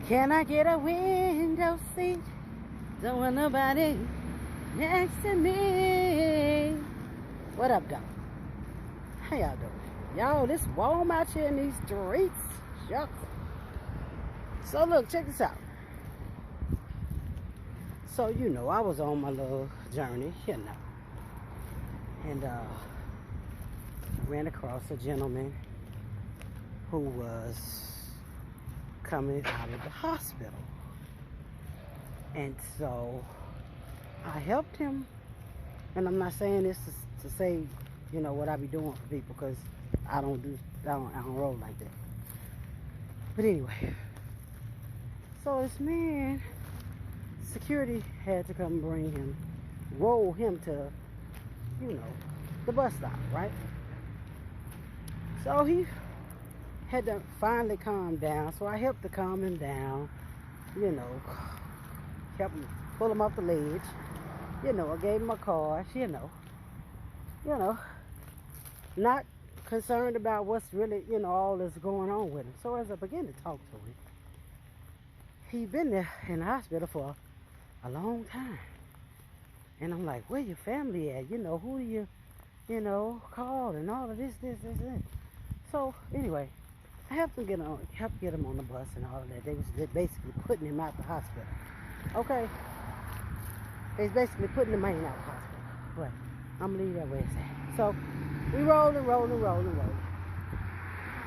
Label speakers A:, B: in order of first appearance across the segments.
A: Can I get a window seat? Don't want nobody next to me. What up, dog? How y'all doing? Y'all, this warm out here in these streets. Shucks. So look, check this out. So, I was on my little journey, and I ran across a gentleman who was coming out of the hospital. And so I helped him. And I'm not saying this to say, what I be doing for people, because I don't roll like that. But anyway, so this man, security had to come bring him, roll him to, the bus stop, right? So he had to finally calm down. So I helped to calm him down, helped him pull him off the ledge. I gave him a card, not concerned about what's really, all that's going on with him. So as I began to talk to him, he'd been there in the hospital for a long time. And I'm like, where your family at? Who you, called and all of this. So anyway, I helped get him on the bus and all of that. They was basically putting him out the hospital. Okay. They was basically putting the man out the hospital. But I'm gonna leave that where it's at. So we rolling.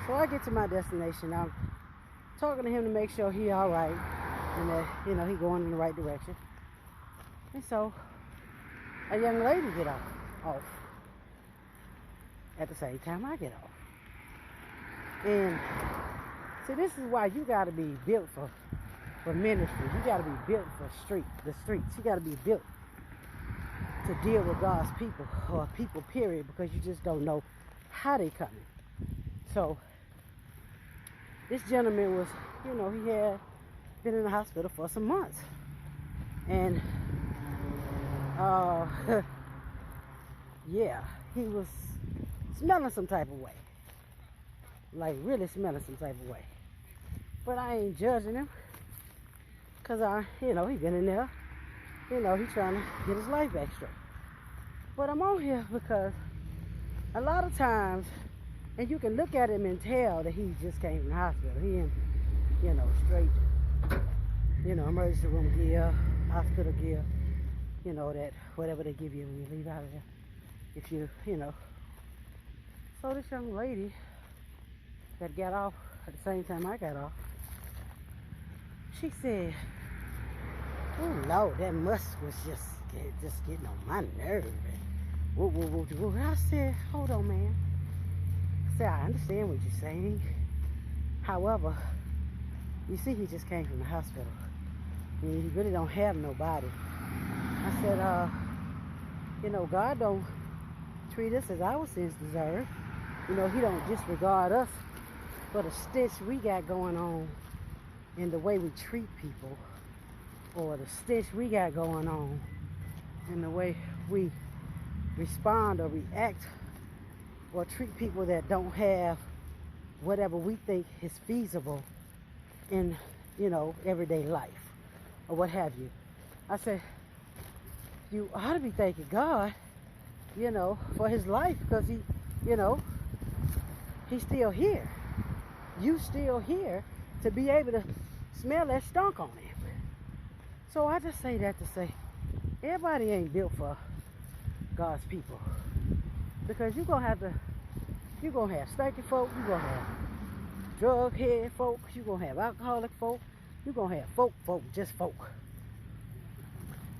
A: So I get to my destination. I'm talking to him to make sure he all right and that, he going in the right direction. And so a young lady get off at the same time I get off. And see, this is why you gotta be built for ministry. You gotta be built for the streets. You gotta be built to deal with God's people, or people period, because you just don't know how they coming. So this gentleman was, he had been in the hospital for some months. And yeah, he was smelling some type of way. Like really smelling some type of way. But I ain't judging him. Cause he been in there. He trying to get his life back straight. But I'm on here because a lot of times, and you can look at him and tell that he just came from the hospital. He in, straight, emergency room gear, hospital gear, that whatever they give you when you leave out of there. If you, So this young lady that got off at the same time I got off, she said, oh Lord, that musk was just getting on my nerve. I said, hold on, man. I said, I understand what you're saying. However, you see, he just came from the hospital. And he really don't have nobody. I said, God don't treat us as our sins deserve. He don't disregard us for the stench we got going on in the way we treat people, or the stench we got going on in the way we respond or react or treat people that don't have whatever we think is feasible in, everyday life or what have you. I said, you ought to be thanking God, for his life, because he, he's still here. You still here to be able to smell that stunk on him. So I just say that to say, everybody ain't built for God's people. Because you're going to have stinky folk, you're going to have drug head folk, you're going to have alcoholic folk, you're going to have folk, just folk.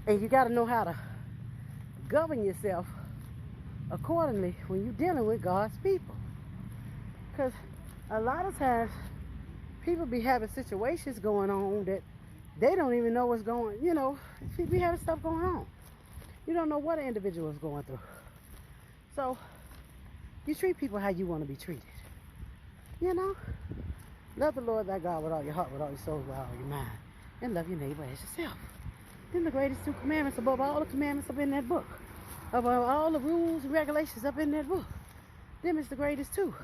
A: And you got to know how to govern yourself accordingly when you're dealing with God's people. Because a lot of times, people be having situations going on that they don't even know what's going, people be having stuff going on. You don't know what an individual is going through. So, you treat people how you want to be treated. Love the Lord thy God with all your heart, with all your soul, with all your mind. And love your neighbor as yourself. Then the greatest two commandments above all the commandments up in that book. Above all the rules and regulations up in that book. Them is the greatest two.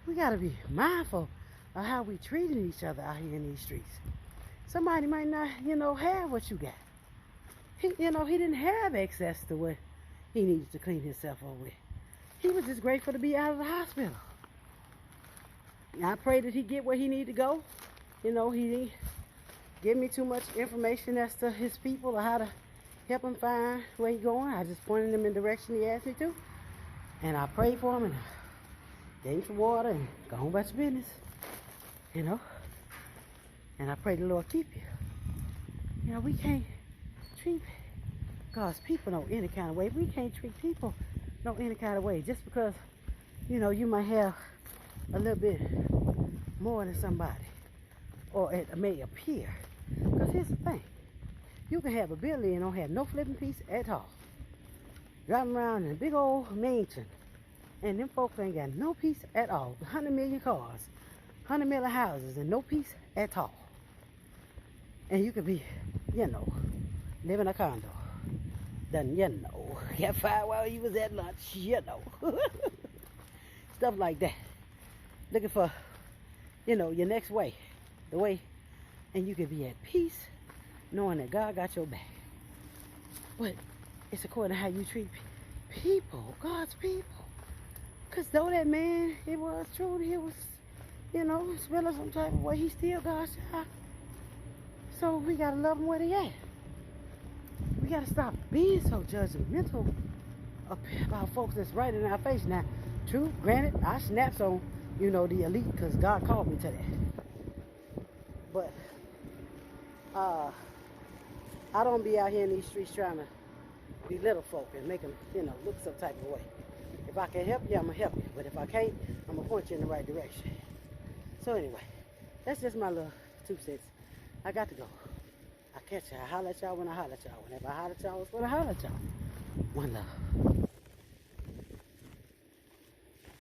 A: We got to be mindful of how we treating each other out here in these streets. Somebody might not, have what you got. He didn't have access to what he needed to clean himself up with. He was just grateful to be out of the hospital. I pray that he get where he need to go. He didn't give me too much information as to his people or how to help him find where he's going. I just pointed him in the direction he asked me to. And I prayed for him and gave him some water and go on about your business. And I pray the Lord keep you. We can't treat God's people no any kind of way. We can't treat people no any kind of way. Just because, you might have a little bit more than somebody. Or it may appear. Because here's the thing. You can have ability and don't have no flipping piece at all. Driving around in a big old mansion. And them folks ain't got no peace at all. 100 million cars. 100 million houses and no peace at all. And you could be, live in a condo. Then, got fired while you was at lunch, Stuff like that. Looking for, your next way. The way. And you could be at peace knowing that God got your back. But it's according to how you treat people, God's people. Because though that man, it was true, he was, smelling some type of way, he still God's child. So we got to love him where they at. We got to stop being so judgmental about folks that's right in our face. Now, true, granted, I snaps on, the elite because God called me to that. But I don't be out here in these streets trying to belittle folk and make them, look some type of way. If I can help you, I'm going to help you. But if I can't, I'm going to point you in the right direction. So anyway, that's just my little 2 cents. I got to go. I catch you. I holler at y'all when I holler at y'all. Whenever I holler at y'all, it's when I holler at y'all. One love.